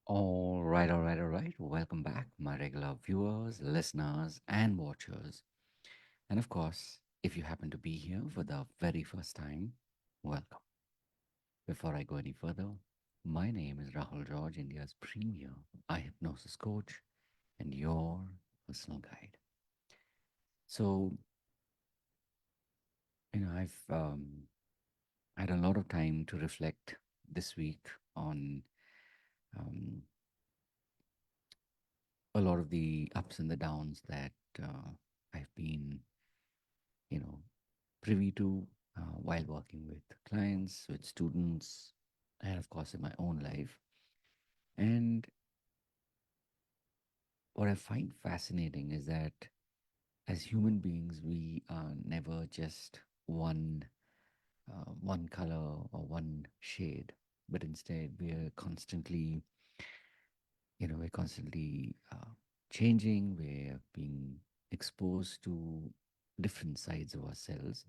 All right. Welcome back, my regular viewers, listeners, and watchers. And of course, if you happen to be here for the very first time, welcome. Before I go any further, my name is Rahul George, India's premier eye hypnosis coach and your personal guide. So, I've had a lot of time to reflect this week on um, a lot of the ups and the downs that I've been you know, privy to while working with clients, with students, and of course in my own life. And what I find fascinating is that as human beings, we are never just one color or one shade, but instead we're constantly changing. We're being exposed to different sides of ourselves.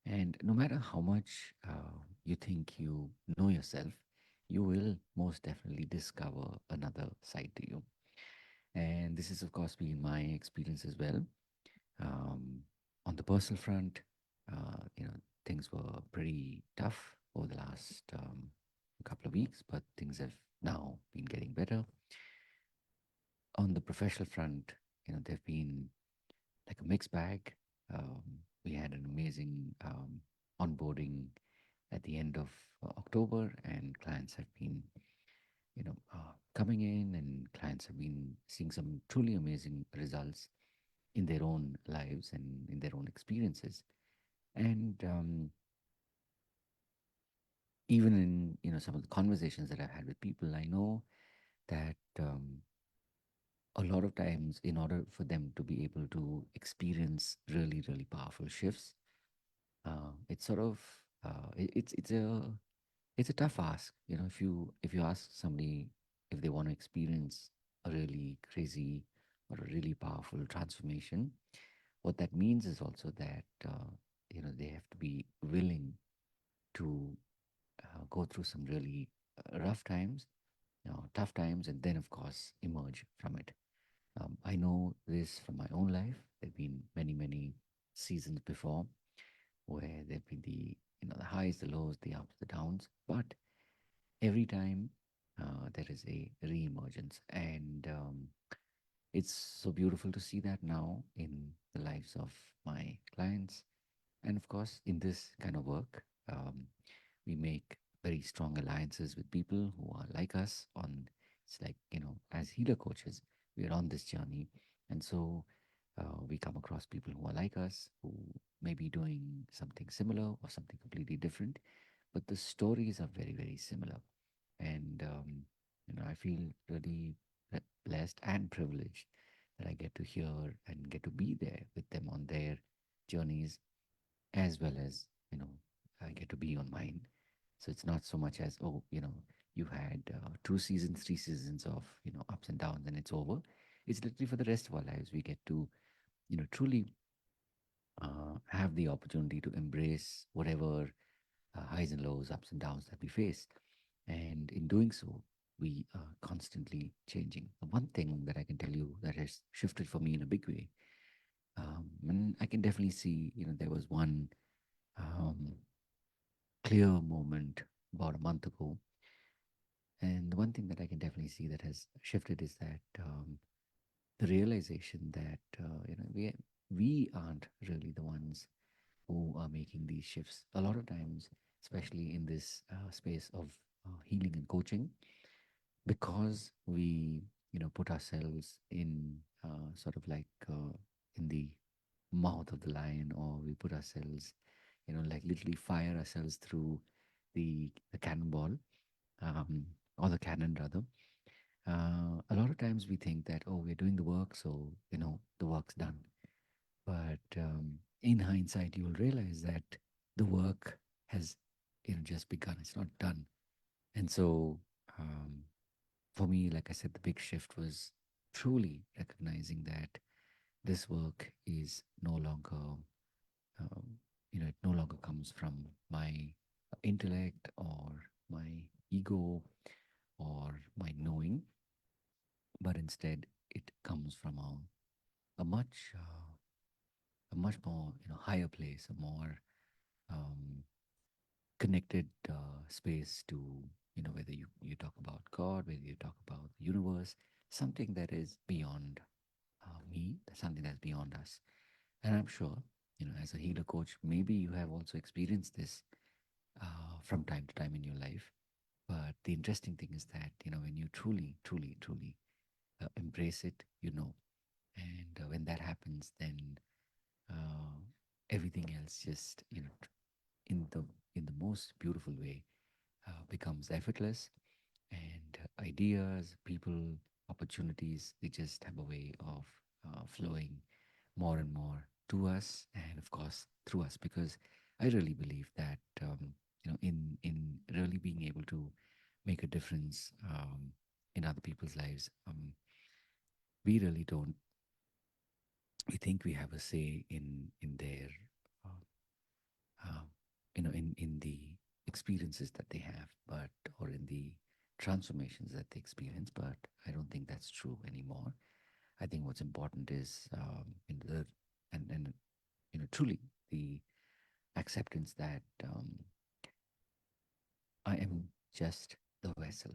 And no matter how much you think you know yourself, you will most definitely discover another side to you. And this has, of course, been my experience as well. Um, on the personal front, things were pretty tough over the last couple of weeks, but things have now been getting better. On the professional front, they've been like a mixed bag. Um, we had an amazing onboarding at the end of October, and clients have been, coming in, and clients have been seeing some truly amazing results in their own lives and in their own experiences. And even in some of the conversations that I've had with people, I know that a lot of times, in order for them to be able to experience really, really powerful shifts, it's sort of it's a tough ask. If you ask somebody if they want to experience a really crazy or a really powerful transformation, what that means is also that they have to be willing to go through some really rough times, tough times, and then of course emerge from it. I know this from my own life. There've been many, many seasons before where there've been the highs, the lows, the ups, the downs, but every time there is a re-emergence, and it's so beautiful to see that now in the lives of my clients. And of course, in this kind of work, we make very strong alliances with people who are like us. On It's like, as healer coaches, we are on this journey, and so we come across people who are like us, who may be doing something similar or something completely different, but the stories are very, very similar. And I feel really blessed and privileged that I get to hear and get to be there with them on their journeys, as well as I get to be on mine. So it's not so much as, oh, you had 2 seasons, 3 seasons of ups and downs, and it's over. It's literally for the rest of our lives we get to truly have the opportunity to embrace whatever highs and lows, ups and downs that we face. And in doing so, we are constantly changing. The one thing that I can tell you that has shifted for me in a big way, and I can definitely see, there was one um, clear moment about a month ago. And the one thing that I can definitely see that has shifted is that the realization that we aren't really the ones who are making these shifts. A lot of times, especially in this space of healing and coaching, because we put ourselves in sort of like in the mouth of the lion, or we put ourselves like literally fire ourselves through the cannonball, um, or the cannon rather. A lot of times we think that, oh, we're doing the work, so the work's done. But in hindsight, you will realize that the work has just begun. It's not done. And so um, for me, like I said, the big shift was truly recognizing that this work is no longer, it no longer comes from my intellect or my ego or my knowing, but instead it comes from a much more higher place, a more um, connected space to whether you talk about God, whether you talk about the universe, something that is beyond me, something that's beyond us. And I'm sure, as a healer coach, maybe you have also experienced this from time to time in your life. But the interesting thing is that, when you truly, truly, truly embrace it, and when that happens, then uh, everything else just, in the most beautiful way, becomes effortless, and ideas, people, opportunities, they just have a way of flowing more and more to us, and of course through us, because I really believe that in really being able to make a difference in other people's lives, we really don't. We think we have a say in their uh, uh, in the experiences that they have, but or in the transformations that they experience. But I don't think that's true anymore. I think what's important is in the and truly the acceptance that I am just the vessel.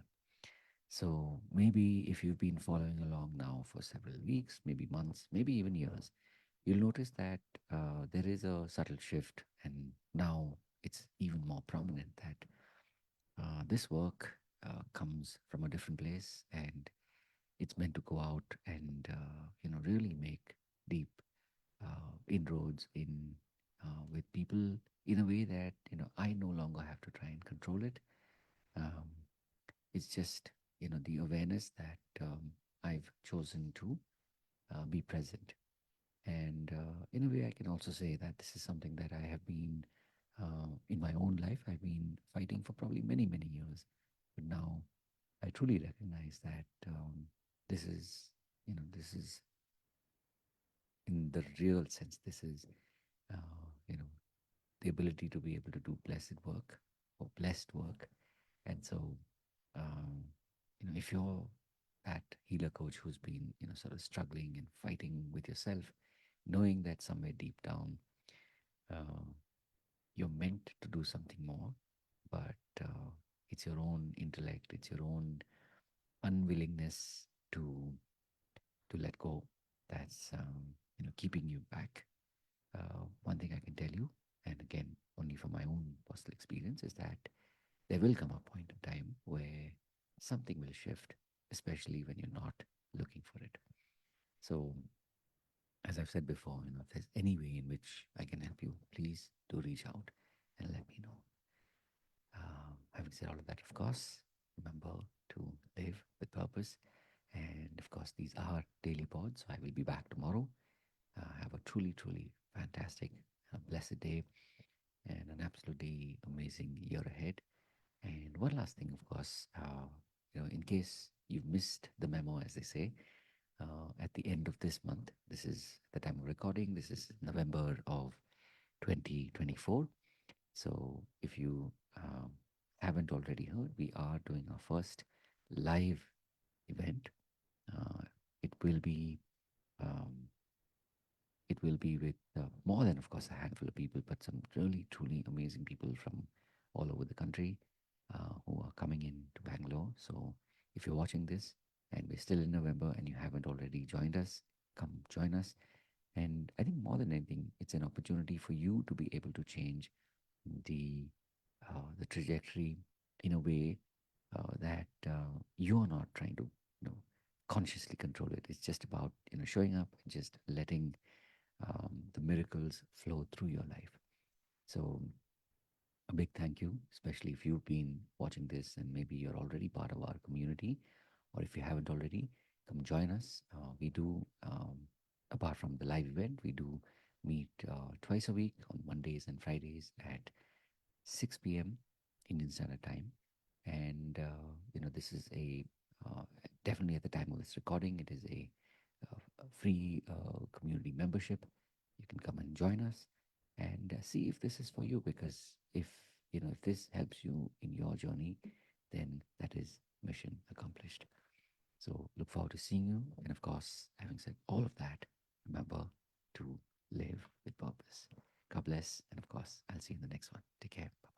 So maybe if you've been following along now for several weeks, maybe months, maybe even years, you'll notice that there is a subtle shift, and now it's even more prominent that this work comes from a different place, and it's meant to go out and really make deep inroads in with people in a way that I no longer have to try and control it. Um, it's just the awareness that I've chosen to be present. And in a way, I can also say that this is something that I have been in my own life. I've been fighting for probably many, many years. But now I truly recognize that this is in the real sense, this is, you know, the ability to be able to do blessed work or blessed work. And so, um, if you're that healer coach who's been, sort of struggling and fighting with yourself, knowing that somewhere deep down, uh, you're meant to do something more, but it's your own intellect, it's your own unwillingness to let go that's keeping you back. One thing I can tell you, and again, only from my own personal experience, is that there will come a point in time where something will shift, especially when you're not looking for it. So, as I've said before, if there's any way in which I can help you, please do reach out and let me know. Having said all of that, of course, remember to live with purpose. And of course, these are daily pods, so I will be back tomorrow. Have a truly, truly fantastic, blessed day, and an absolutely amazing year ahead. And one last thing, of course, in case you've missed the memo, as they say, at the end of this month, this is the time of recording, this is November of 2024. So if you haven't already heard, we are doing our first live event. Uh, it will be um, it will be with more than, of course, a handful of people, but some really, truly amazing people from all over the country who are coming in to Bangalore. So if you're watching this and we're still in November and you haven't already joined us, come join us. And I think more than anything, it's an opportunity for you to be able to change the the trajectory in a way that you're not trying to consciously control it. It's just about showing up and just letting the miracles flow through your life. So a big thank you, especially if you've been watching this and maybe you're already part of our community, or if you haven't already, come join us. We do, apart from the live event, we do meet twice a week on Mondays and Fridays at 6 p.m. Indian Standard Time. And, this is definitely at the time of this recording, it is a free community membership. You can come and join us and see if this is for you, because if this helps you in your journey, then that is mission Look forward to seeing you. And of course, having said all of that, remember to live with purpose. God bless. And of course, I'll see you in the next one. Take care. Bye.